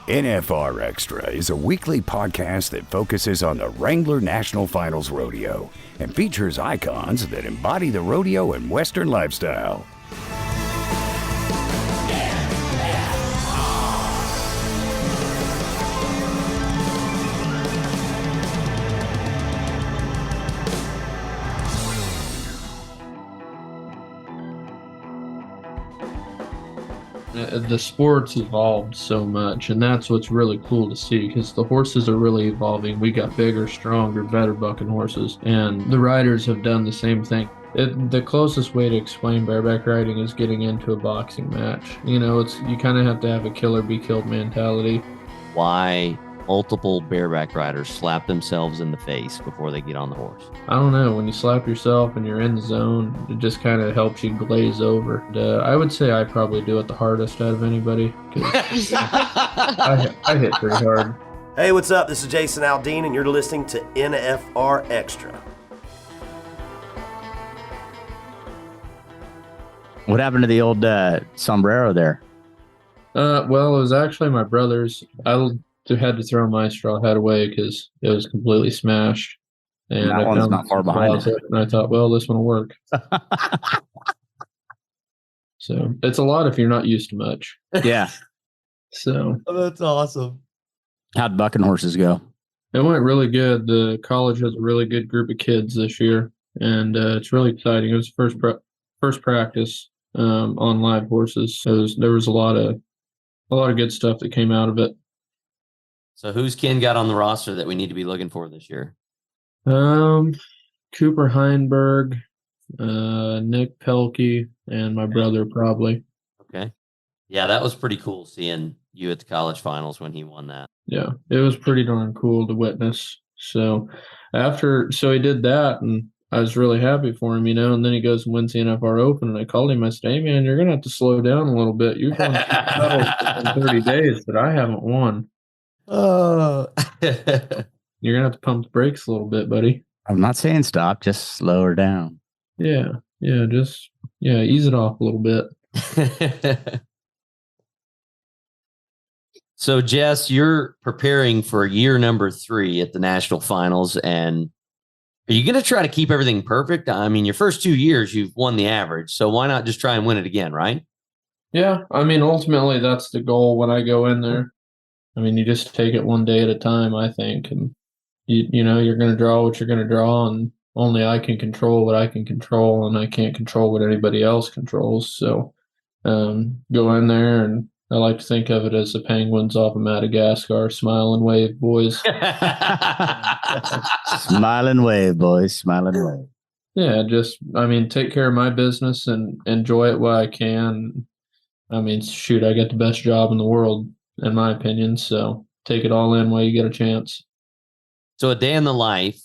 NFR Extra is a weekly podcast that focuses on the Wrangler National Finals Rodeo and features icons that embody the rodeo and Western lifestyle. The sport's evolved so much, and that's what's really cool to see, because the horses are really evolving. We got bigger, stronger, better bucking horses, and the riders have done the same thing. The closest way to explain bareback riding is getting into a boxing match. You know, you kind of have to have a killer be killed mentality. Why multiple bareback riders slap themselves in the face before they get on the horse? I don't know. When you slap yourself and you're in the zone, it just kind of helps you glaze over. And, I would say I probably do it the hardest out of anybody. I hit pretty hard. Hey, what's up? This is Jason Aldean, and you're listening to NFR Extra. What happened to the old sombrero there? Well, it was actually my brother's. I had to throw my straw hat away because it was completely smashed. And that one's not far behind it. And I thought, well, this one will work. So it's a lot if you're not used to much. Yeah. So that's awesome. How'd bucking horses go? It went really good. The college has a really good group of kids this year, and it's really exciting. It was first practice on live horses. So there was a lot of good stuff that came out of it. So who's Ken got on the roster that we need to be looking for this year? Cooper Heinberg, Nick Pelkey, and my brother probably. Okay. Yeah, that was pretty cool seeing you at the college finals when he won that. Yeah, it was pretty darn cool to witness. So he did that, and I was really happy for him, you know, and then he goes and wins the NFR Open, and I called him. I said, hey, man, you're going to have to slow down a little bit. You've won 2 medals in 30 days, but I haven't won. Oh. You're going to have to pump the brakes a little bit, buddy. I'm not saying stop, just slow her down. Yeah, ease it off a little bit. So, Jess, you're preparing for year number 3 at the national finals, and are you going to try to keep everything perfect? I mean, your first 2 years, you've won the average, so why not just try and win it again, right? Yeah, I mean, ultimately, that's the goal when I go in there. I mean, you just take it one day at a time, I think, and you know, you're going to draw what you're going to draw, and only I can control what I can control, and I can't control what anybody else controls. So go in there, and I like to think of it as the penguins off of Madagascar. Smile and wave, boys. Smile and wave, boys. Smile and wave. Yeah, take care of my business and enjoy it while I can. I mean, shoot, I got the best job in the world, in my opinion. So take it all in while you get a chance. So a day in the life,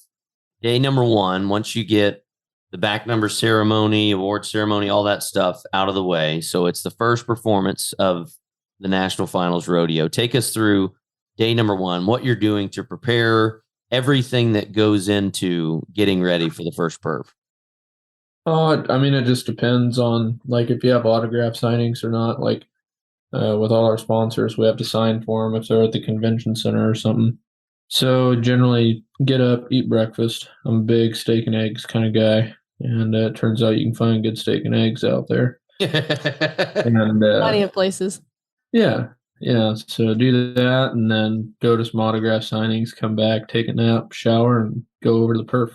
day number 1, once you get the back number ceremony, award ceremony, all that stuff out of the way. So it's the first performance of the National Finals Rodeo. Take us through day number 1, what you're doing to prepare, everything that goes into getting ready for the first perf. I mean, it just depends on, like, if you have autograph signings or not. Like, with all our sponsors, we have to sign for them if they're at the convention center or something. So generally get up, eat breakfast. I'm a big steak and eggs kind of guy. And it turns out you can find good steak and eggs out there. And plenty of places. Yeah. So do that, and then go to some autograph signings, come back, take a nap, shower, and go over to the perf.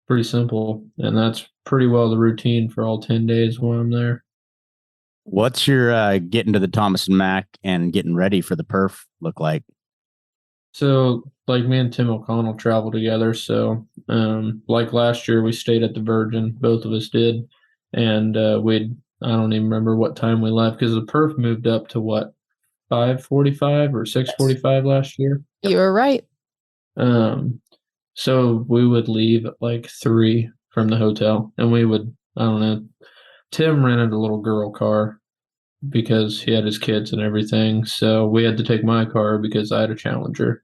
Pretty simple. And that's pretty well the routine for all 10 days while I'm there. What's your getting to the Thomas and Mack and getting ready for the perf look like? So, like, me and Tim OConnell travel together. So, like last year, we stayed at the Virgin. Both of us did. And I don't even remember what time we left, because the perf moved up to 5:45 or 6:45 last year. You were right. So we would leave at like 3 from the hotel, and we would, I don't know, Tim rented a little girl car because he had his kids and everything. So we had to take my car because I had a Challenger.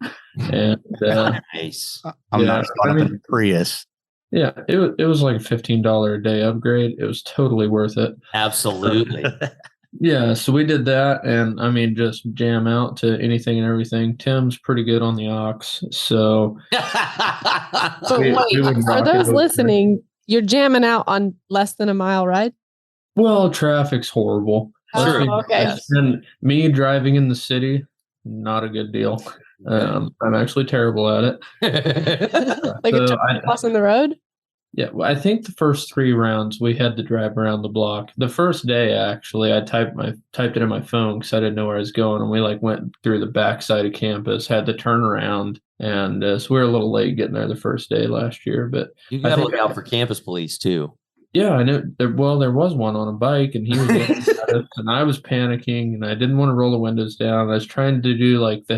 And nice. I'm not going up in a Prius. Yeah, it was like a $15 a day upgrade. It was totally worth it. Absolutely. Yeah, so we did that, and I mean, just jam out to anything and everything. Tim's pretty good on the aux, so But we wait, would for rock it those over there. listening, you're jamming out on less than a mile, right? Well, traffic's horrible. True. Let's be Okay. honest. And me driving in the city, not a good deal. I'm actually terrible at it. Like So a crossing the road? Yeah, well, I think the first 3 rounds we had to drive around the block. The first day, actually, I typed it in my phone because I didn't know where I was going, and we like went through the backside of campus, had to turn around, and so we were a little late getting there the first day last year. But You got to look out for campus police too. yeah, I know. There was one on a bike, and he was looking at us, and I was panicking, and I didn't want to roll the windows down. I was trying to do like the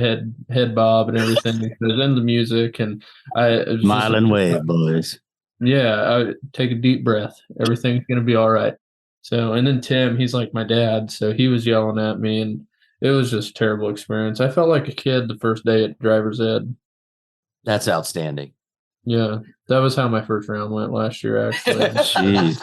head bob and everything. It was in the music, and it was Smile and wave, boys. Yeah, I take a deep breath. Everything's gonna be all right. So, and then Tim, he's like my dad, so he was yelling at me, and it was just a terrible experience. I felt like a kid the first day at driver's ed. That's outstanding. Yeah, that was how my first round went last year, actually. Jeez.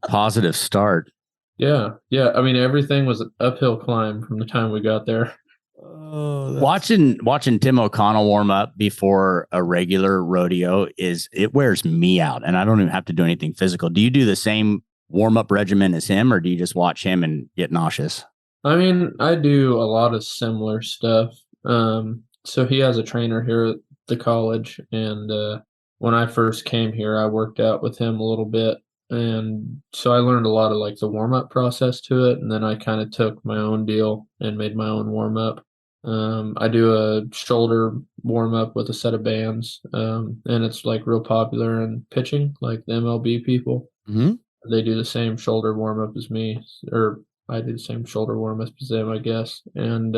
Positive start. Yeah. I mean, everything was an uphill climb from the time we got there. Watching Tim O'Connell warm up before a regular rodeo it wears me out, and I don't even have to do anything physical. Do you do the same warm up regimen as him, or do you just watch him and get nauseous? I mean, I do a lot of similar stuff. So he has a trainer here at the college, and when I first came here, I worked out with him a little bit, and so I learned a lot of like the warm up process to it, and then I kind of took my own deal and made my own warm up. I do a shoulder warm up with a set of bands, and it's like real popular in pitching, like the MLB people. Mm-hmm. They do the same shoulder warm up as me, or I do the same shoulder warm up as them, I guess, and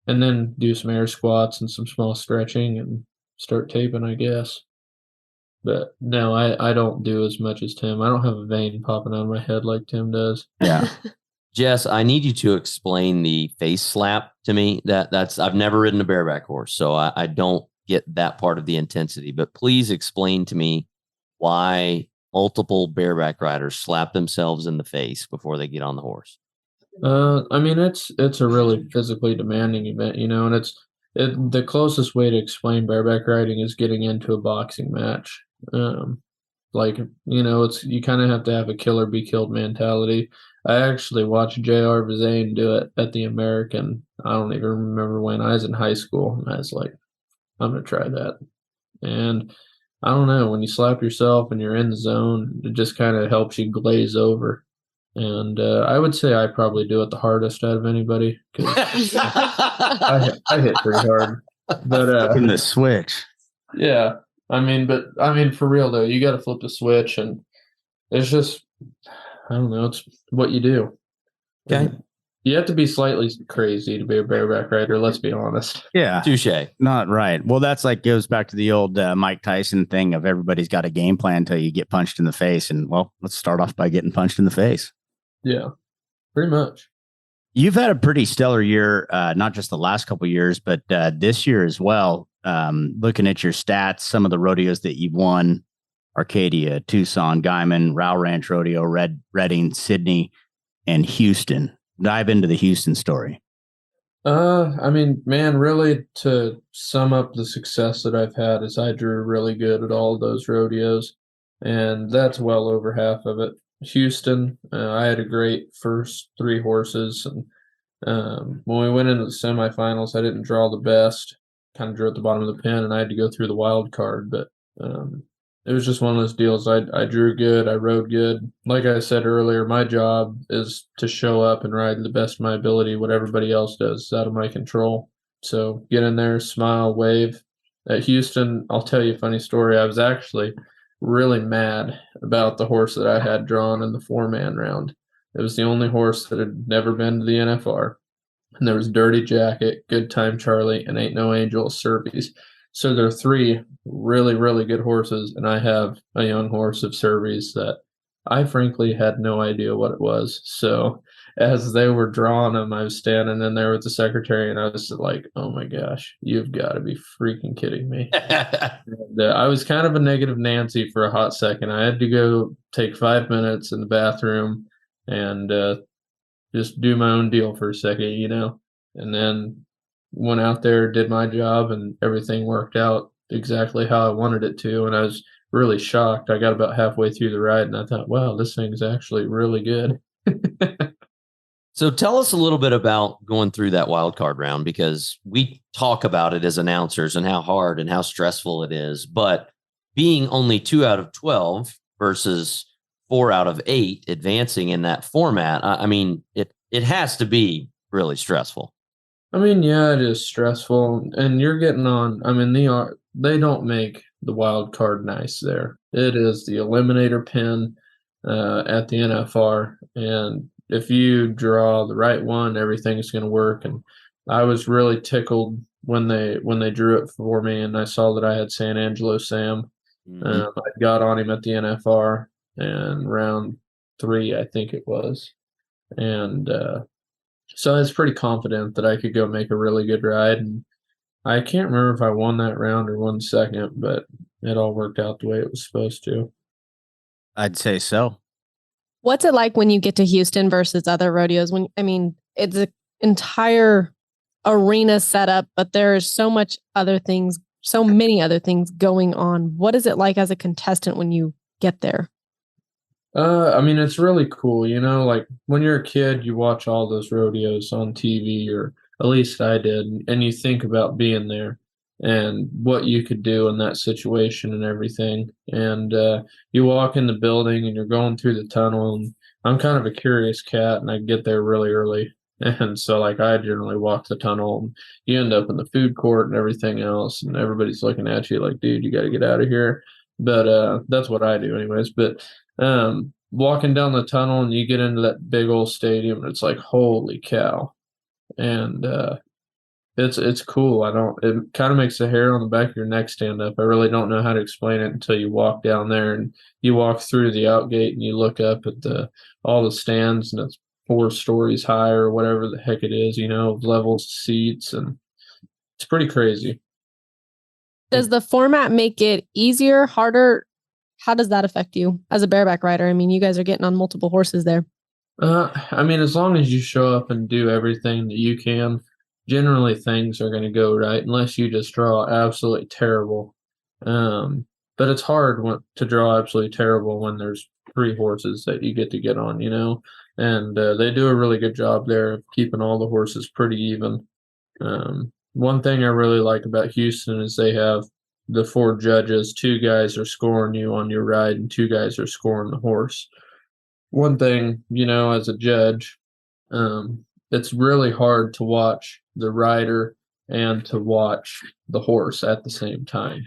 then do some air squats and some small stretching and start taping, I guess. But no, I don't do as much as Tim. I don't have a vein popping out of my head like Tim does. Yeah. Jess, I need you to explain the face slap to me. That's I've never ridden a bareback horse, so I don't get that part of the intensity. But please explain to me why multiple bareback riders slap themselves in the face before they get on the horse. I mean, it's a really physically demanding event, and the closest way to explain bareback riding is getting into a boxing match. Like, it's you kind of have to have a kill or be killed mentality. I actually watched J.R. Vizane do it at the American. I don't even remember when. I was in high school, and I was like, I'm going to try that. And I don't know, when you slap yourself and you're in the zone, it just kind of helps you glaze over. And I would say I probably do it the hardest out of anybody because I hit pretty hard. But In the switch. yeah, I mean, for real though, you got to flip the switch, and it's just, I don't know, it's what you do. Okay. You have to be slightly crazy to be a bareback rider. Let's be honest. Yeah. Touche. Not right. Well, that's like goes back to the old Mike Tyson thing of everybody's got a game plan until you get punched in the face. And well, let's start off by getting punched in the face. Yeah, pretty much. You've had a pretty stellar year, not just the last couple of years, but this year as well. Looking at your stats, some of the rodeos that you've won: Arcadia, Tucson, Guyman, Row Ranch Rodeo, Redding, Sydney, and Houston. Dive into the Houston story. I mean, man, really, to sum up the success that I've had is I drew really good at all of those rodeos, and that's well over half of it. Houston, I had a great first 3 horses, and when we went into the semifinals, I didn't draw the best, kind of drew at the bottom of the pen, and I had to go through the wild card, but it was just one of those deals. I drew good, I rode good. Like I said earlier, my job is to show up and ride to the best of my ability. What everybody else does is out of my control. So get in there, smile, wave. At Houston, I'll tell you a funny story. I was actually really mad about the horse that I had drawn in the 4-man round. It was the only horse that had never been to the NFR. And there was Dirty Jacket, Good Time Charlie, and Ain't No Angel, Surveys. So there are 3 really, really good horses, and I have a young horse of Surveys that I frankly had no idea what it was. So as they were drawing them, I was standing in there with the secretary, and I was like, oh my gosh, you've got to be freaking kidding me. And, I was kind of a negative Nancy for a hot second. I had to go take 5 minutes in the bathroom and just do my own deal for a second, and then went out there, did my job, and everything worked out exactly how I wanted it to. And I was really shocked. I got about halfway through the ride and I thought, wow, this thing's actually really good. So tell us a little bit about going through that wild card round, because we talk about it as announcers and how hard and how stressful it is. But being only 2 out of 12 versus 4 out of 8 advancing in that format, I mean, it has to be really stressful. I mean, yeah, it is stressful, and you're getting on. I mean, they don't make the wild card nice there. It is the eliminator pin at the NFR, and if you draw the right one, everything's going to work. And I was really tickled when they drew it for me, and I saw that I had San Angelo Sam. I got on him at the NFR and round 3, I think it was, and so I was pretty confident that I could go make a really good ride. And I can't remember if I won that round or won second, but it all worked out the way it was supposed to. I'd say so. What's it like when you get to Houston versus other rodeos? It's an entire arena setup, but there's so many other things going on. What is it like as a contestant when you get there? I mean, it's really cool, like when you're a kid, you watch all those rodeos on TV, or at least I did, and you think about being there and what you could do in that situation and everything. And you walk in the building and you're going through the tunnel, and I'm kind of a curious cat, and I get there really early. And so like I generally walk the tunnel, and you end up in the food court and everything else, and everybody's looking at you like, dude, you got to get out of here. But that's what I do anyways. But walking down the tunnel and you get into that big old stadium, and it's like, holy cow. And it's cool. It kind of makes the hair on the back of your neck stand up. I really don't know how to explain it until you walk down there and you walk through the outgate and you look up at all the stands, and it's 4 stories high or whatever the heck it is, levels, seats, and it's pretty crazy. Does the format make it easier, harder? How does that affect you as a bareback rider? I mean, you guys are getting on multiple horses there. I mean, as long as you show up and do everything that you can, generally things are going to go right, unless you just draw absolutely terrible. But it's hard to draw absolutely terrible when there's 3 horses that you get on, and they do a really good job there of keeping all the horses pretty even. One thing I really like about Houston is they have the 4 judges. 2 guys are scoring you on your ride, and 2 guys are scoring the horse. One thing, as a judge, it's really hard to watch the rider and to watch the horse at the same time.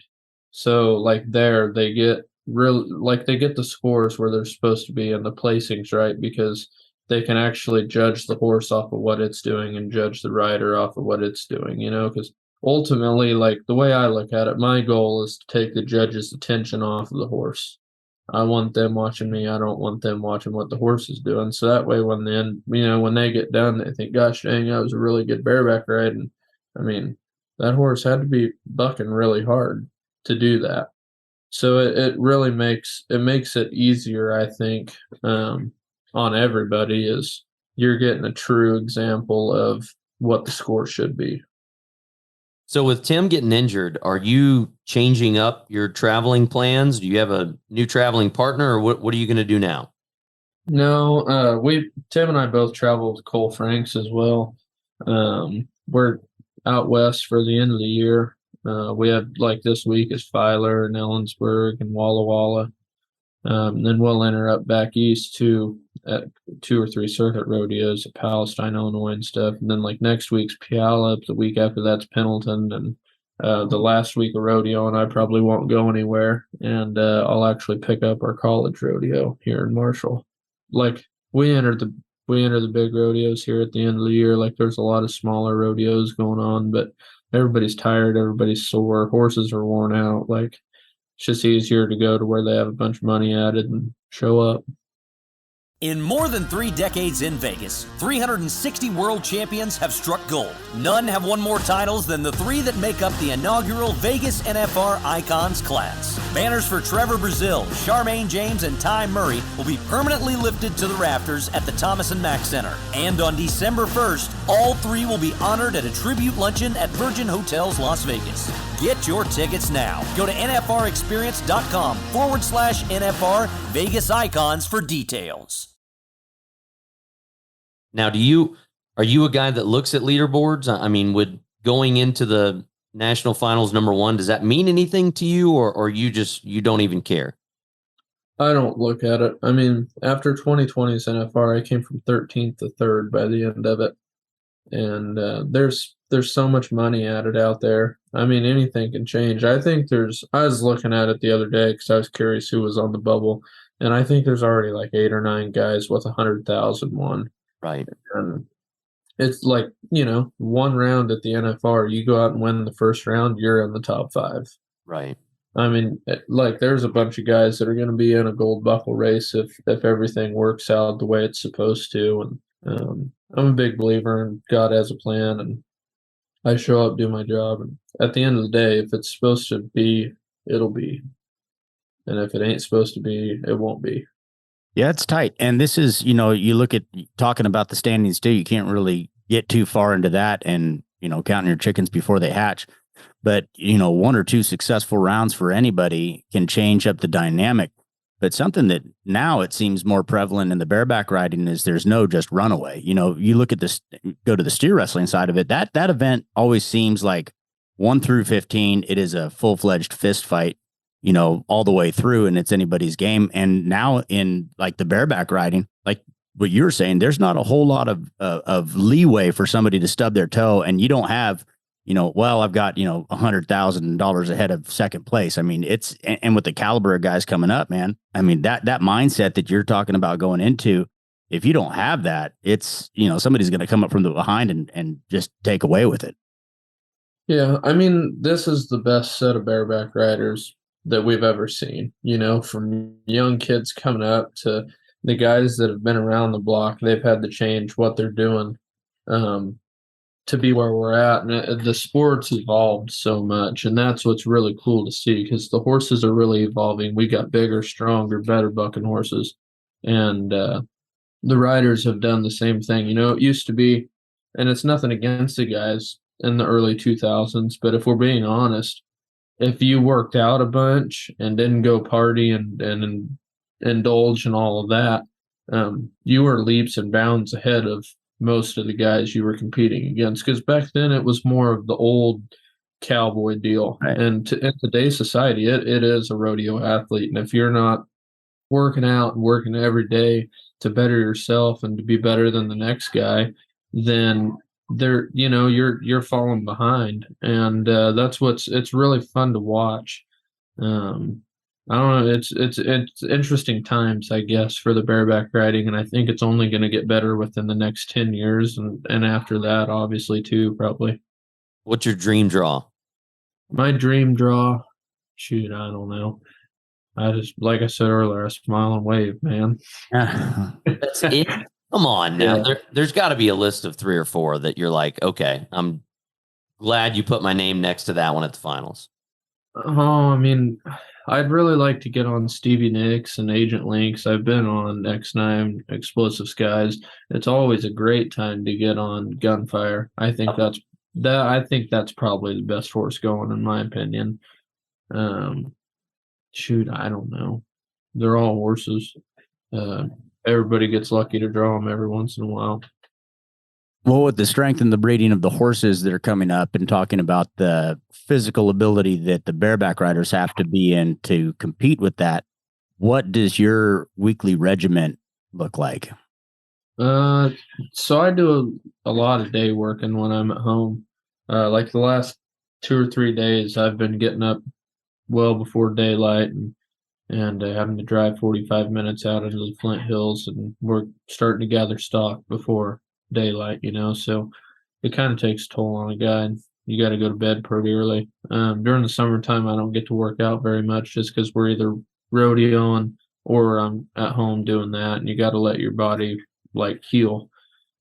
So like there, they get the scores where they're supposed to be and the placings right, because they can actually judge the horse off of what it's doing and judge the rider off of what it's doing, because ultimately, like the way I look at it, my goal is to take the judge's attention off of the horse. I want them watching me. I don't want them watching what the horse is doing. So that way, when they get done, they think, gosh dang, that was a really good bareback ride. And I mean, that horse had to be bucking really hard to do that. So it really makes it easier, I think, on everybody, is you're getting a true example of what the score should be. So with Tim getting injured, are you changing up your traveling plans? Do you have a new traveling partner, or what are you going to do now? No, Tim and I both travel with Cole Franks as well. We're out west for the end of the year. We have, like, this week is Filer and Ellensburg and Walla Walla. Then we'll enter up back east to at 2 or 3 circuit rodeos at Palestine, Illinois and stuff. And then like next week's Puyallup, the week after that's Pendleton, and the last week of rodeo, and I probably won't go anywhere. And I'll actually pick up our college rodeo here in Marshall. Like we enter the big rodeos here at the end of the year. Like there's a lot of smaller rodeos going on, but everybody's tired, everybody's sore, horses are worn out. Like it's just easier to go to where they have a bunch of money added and show up. In more than 3 decades in Vegas, 360 world champions have struck gold. None have won more titles than the 3 that make up the inaugural Vegas NFR Icons class. Banners for Trevor Brazile, Charmaine James, and Ty Murray will be permanently lifted to the rafters at the Thomas & Mack Center. And on December 1st, all 3 will be honored at a tribute luncheon at Virgin Hotels Las Vegas. Get your tickets now. Go to nfrexperience.com/NFR Vegas Icons for details. Now, are you a guy that looks at leaderboards? I mean, would going into the national finals number 1, does that mean anything to you, or you don't even care? I don't look at it. I mean, after 2020's NFR, I came from 13th to 3rd by the end of it. And there's so much money added out there. I mean, anything can change. I was looking at it the other day because I was curious who was on the bubble. And I think there's already like 8 or 9 guys with 100,000 won. Right. And it's like, one round at the NFR, you go out and win the first round, you're in the top 5. Right. I mean, like, there's a bunch of guys that are going to be in a gold buckle race if everything works out the way it's supposed to. And I'm a big believer in God has a plan, and I show up, do my job. And at the end of the day, if it's supposed to be, it'll be. And if it ain't supposed to be, it won't be. Yeah, it's tight. And this is, you look at talking about the standings too. You can't really get too far into that and, counting your chickens before they hatch. But, 1 or 2 successful rounds for anybody can change up the dynamic. But something that now it seems more prevalent in the bareback riding is there's no just runaway. You look at this, go to the steer wrestling side of it. That event always seems like 1 through 15. It is a full-fledged fist fight, all the way through, and it's anybody's game. And now in like the bareback riding, like what you're saying, there's not a whole lot of leeway for somebody to stub their toe, and you don't have, I've got, $100,000 ahead of second place. I mean, and with the caliber of guys coming up, man, I mean, that mindset that you're talking about going into, if you don't have that, it's, somebody's going to come up from the behind and just take away with it. Yeah. I mean, this is the best set of bareback riders that we've ever seen, from young kids coming up to the guys that have been around the block. They've had to change what they're doing to be where we're at. And the sport's evolved so much, and that's what's really cool to see, because the horses are really evolving. We got bigger, stronger, better bucking horses, and the riders have done the same thing. It used to be, and it's nothing against the guys in the early 2000s, but if we're being honest, if you worked out a bunch and didn't go party and indulge in all of that, you were leaps and bounds ahead of most of the guys you were competing against, because back then it was more of the old cowboy deal. Right. And in today's society, it is a rodeo athlete. And if you're not working out and working every day to better yourself and to be better than the next guy, then you're falling behind. And it's really fun to watch. I don't know. It's interesting times, I guess, for the bareback riding, and I think it's only going to get better within the next 10 years, and after that, obviously, too, probably. What's your dream draw? My dream draw? Shoot, I don't know. I just, like I said earlier, I smile and wave, man. That's it. Come on now. Yeah. There's got to be a list of 3 or 4 that you're like, okay, I'm glad you put my name next to that one at the finals. Oh, I mean, I'd really like to get on Stevie Nicks and Agent Links. I've been on X9 Explosive Skies. It's always a great time to get on Gunfire. I think that's probably the best horse going, in my opinion. Shoot, I don't know. They're all horses. Everybody gets lucky to draw them every once in a while. Well, with the strength and the breeding of the horses that are coming up, and talking about the physical ability that the bareback riders have to be in to compete with that, what does your weekly regiment look like? So I do a lot of day working when I'm at home. Like the last 2 or 3 days, I've been getting up well before daylight and having to drive 45 minutes out into the Flint Hills, and we're starting to gather stock before daylight, so it kind of takes a toll on a guy. You got to go to bed pretty early. During the summertime, I don't get to work out very much just because we're either rodeoing or I'm at home doing that, and you got to let your body like heal.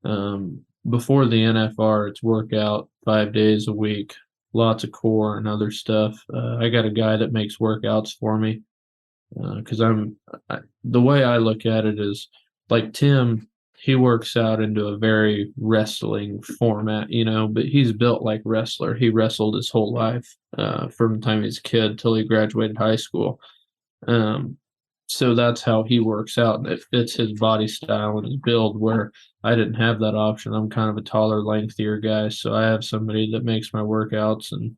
Before the NFR, it's workout 5 days a week, lots of core and other stuff. I got a guy that makes workouts for me because the way I look at it is like Tim, he works out into a very wrestling format, but he's built like wrestler. He wrestled his whole life from the time he was a kid till he graduated high school. So that's how he works out, and it fits his body style and his build, where I didn't have that option. I'm kind of a taller, lengthier guy, so I have somebody that makes my workouts, and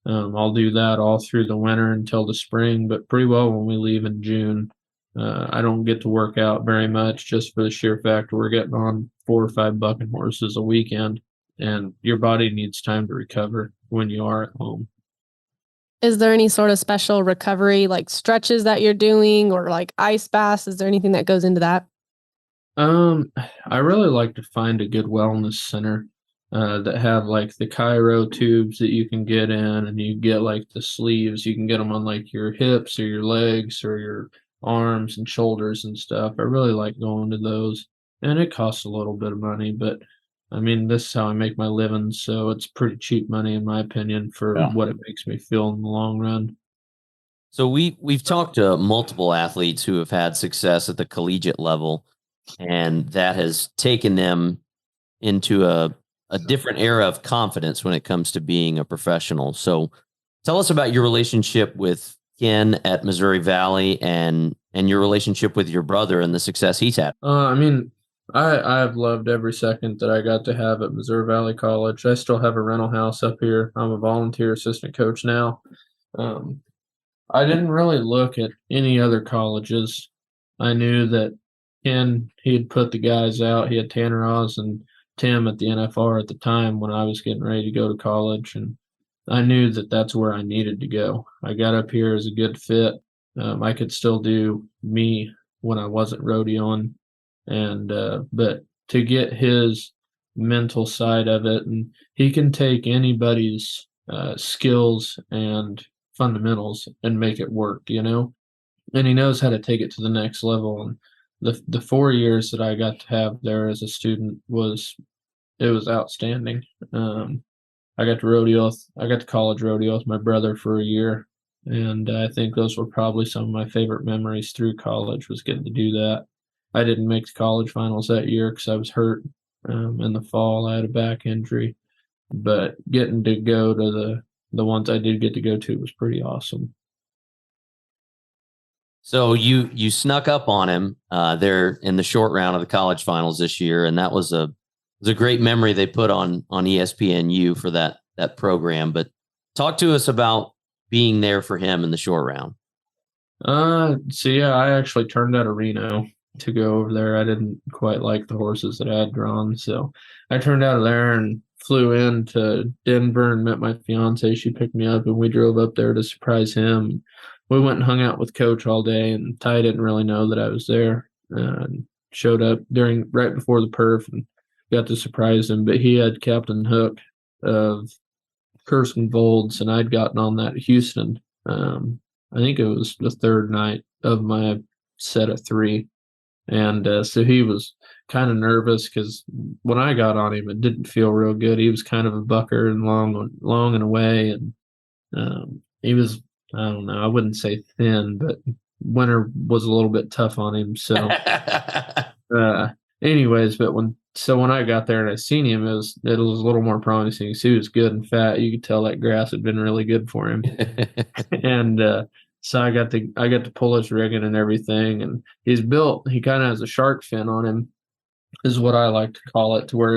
I'll do that all through the winter until the spring. But pretty well when we leave in June, I don't get to work out very much, just for the sheer fact we're getting on 4 or 5 bucking horses a weekend, and your body needs time to recover when you are at home. Is there any sort of special recovery, like stretches that you're doing, or like ice baths? Is there anything that goes into that? I really like to find a good wellness center that have like the Cairo tubes that you can get in, and you get like the sleeves. You can get them on like your hips or your legs or your arms and shoulders and stuff. I really like going to those, and it costs a little bit of money, but I mean, this is how I make my living, so it's pretty cheap money in my opinion for what it makes me feel in the long run. So we've talked to multiple athletes who have had success at the collegiate level, and that has taken them into a different era of confidence when it comes to being a professional. So tell us about your relationship with Ken at Missouri Valley and your relationship with your brother and the success he's had. I've loved every second that I got to have at Missouri Valley College. I still have a rental house up here. I'm a volunteer assistant coach now. I didn't really look at any other colleges. I knew that Ken, he'd put the guys out. He had Tanner Oz and Tim at the NFR at the time when I was getting ready to go to college, and I knew that that's where I needed to go. I got up here as a good fit. I could still do me when I wasn't rodeoing. And but to get his mental side of it, and he can take anybody's skills and fundamentals and make it work, and he knows how to take it to the next level. And the 4 years that I got to have there as a student was outstanding. I got to college rodeo with my brother for a year, and I think those were probably some of my favorite memories through college, was getting to do that. I didn't make the college finals that year because I was hurt in the fall. I had a back injury, but getting to go to the ones I did get to go to was pretty awesome. So you snuck up on him there in the short round of the college finals this year, and that was a great memory they put on ESPNU for that program. But talk to us about being there for him in the short round. I actually turned out of Reno to go over there. I didn't quite like the horses that I had drawn, so I turned out of there and flew into Denver and met my fiance. She picked me up, and we drove up there to surprise him. We went and hung out with Coach all day, and Ty didn't really know that I was there. Showed up right before the perf and got to surprise him. But he had Captain Hook of Kirsten Volds, and I'd gotten on that at Houston. I think it was the third night of my set of 3. And so he was kind of nervous because when I got on him, it didn't feel real good. He was kind of a bucker and long and away. And he was, I don't know, I wouldn't say thin, but winter was a little bit tough on him. So anyways, but when I got there and I seen him, it was a little more promising. So he was good and fat. You could tell that grass had been really good for him. And so I got to pull his rigging and everything, and he kind of has a shark fin on him, is what I like to call it, to where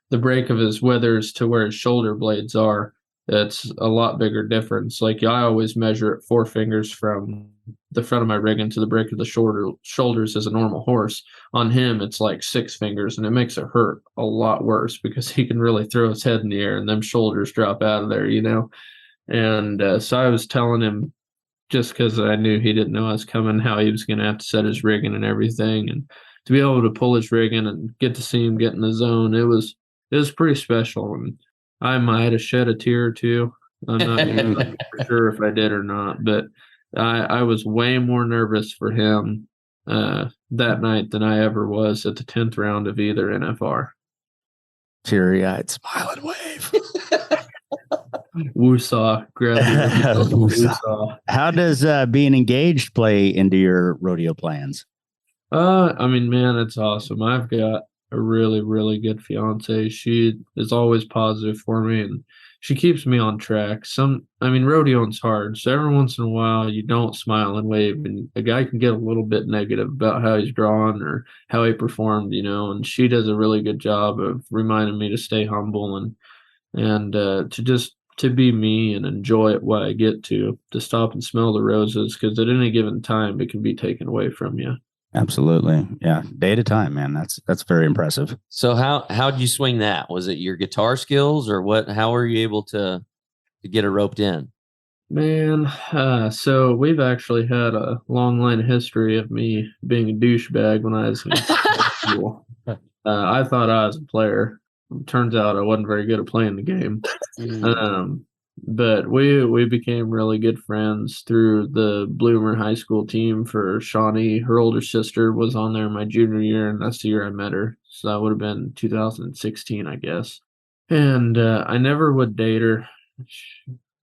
the break of his withers to where his shoulder blades are. That's a lot bigger difference. Like I always measure it 4 fingers from the front of my rigging to the break of the shoulders as a normal horse. On him, it's like 6 fingers, and it makes it hurt a lot worse because he can really throw his head in the air and them shoulders drop out of there, And so I was telling him, just because I knew he didn't know I was coming, how he was going to have to set his rigging and everything. And to be able to pull his rigging and get to see him get in the zone, it was pretty special. And I might have shed a tear or two. I'm not for sure if I did or not, but I was way more nervous for him that night than I ever was at the 10th round of either NFR. Teary-eyed, smiling wave. Woosaw, gravity. Woosaw. How does being engaged play into your rodeo plans? I mean, man, it's awesome. I've got a really, really good fiance. She is always positive for me, and she keeps me on track. Rodeoing's hard, so every once in a while you don't smile and wave, and a guy can get a little bit negative about how he's drawn or how he performed, and she does a really good job of reminding me to stay humble and to be me and enjoy it while I get to stop and smell the roses, because at any given time it can be taken away from you. Absolutely. Yeah. Day at a time, man. That's very impressive. So how'd you swing that? Was it your guitar skills or what? How were you able to get it roped in? Man, so we've actually had a long line of history of me being a douchebag when I was in school. I thought I was a player. Turns out I wasn't very good at playing the game. But we became really good friends through the Bloomer High School team for Shawnee. Her older sister was on there my junior year, and that's the year I met her. So that would have been 2016, I guess. And I never would date her.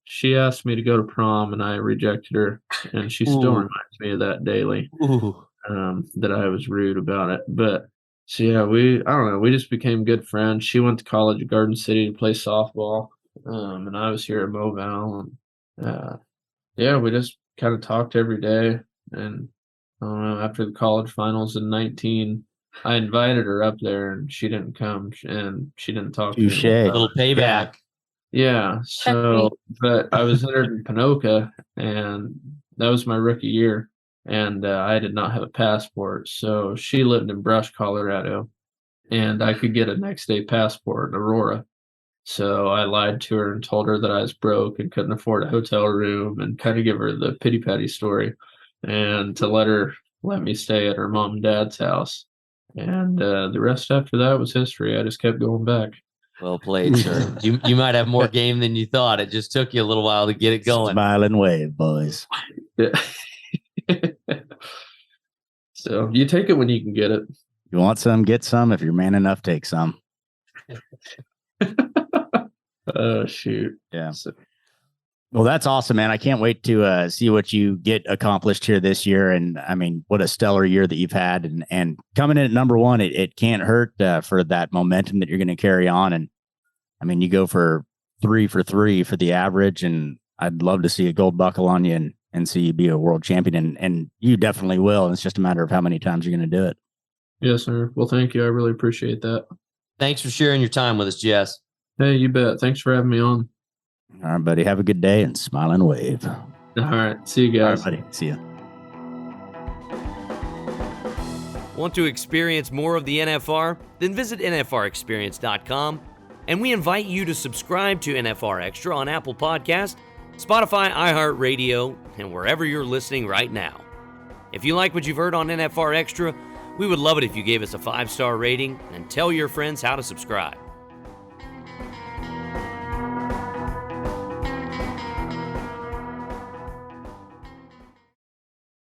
She asked me to go to prom, and I rejected her. And she still reminds me of that daily, that I was rude about it. But so yeah, I don't know, we just became good friends. She went to college at Garden City to play softball. And I was here at Moval, and we just kind of talked every day. And I don't know, after the college finals in 19, I invited her up there, and she didn't come, and she didn't talk to me. A little payback. Yeah. So, but I was entered in Panoka, and that was my rookie year, and I did not have a passport. So she lived in Brush, Colorado, and I could get a next day passport in Aurora. So I lied to her and told her that I was broke and couldn't afford a hotel room, and kind of give her the pity patty story, and to let me stay at her mom and dad's house. And the rest after that was history. I just kept going back. Well played, sir. You might have more game than you thought. It just took you a little while to get it going. Smile and wave, boys. So you take it when you can get it. You want some, get some. If you're man enough, take some. Oh, shoot. Yeah. Well, that's awesome, man. I can't wait to see what you get accomplished here this year. And I mean, what a stellar year that you've had, and coming in at number one, it can't hurt for that momentum that you're going to carry on. And I mean, you go for 3 for 3 for the average, and I'd love to see a gold buckle on you and see you be a world champion. And you definitely will. And it's just a matter of how many times you're going to do it. Yes, sir. Well, thank you. I really appreciate that. Thanks for sharing your time with us, Jess. Hey, you bet. Thanks for having me on. All right, buddy. Have a good day and smile and wave. All right. See you guys. All right, buddy. See ya. Want to experience more of the NFR? Then visit NFRexperience.com, and we invite you to subscribe to NFR Extra on Apple Podcast, Spotify, iHeartRadio, and wherever you're listening right now. If you like what you've heard on NFR Extra, we would love it if you gave us a 5-star rating and tell your friends how to subscribe.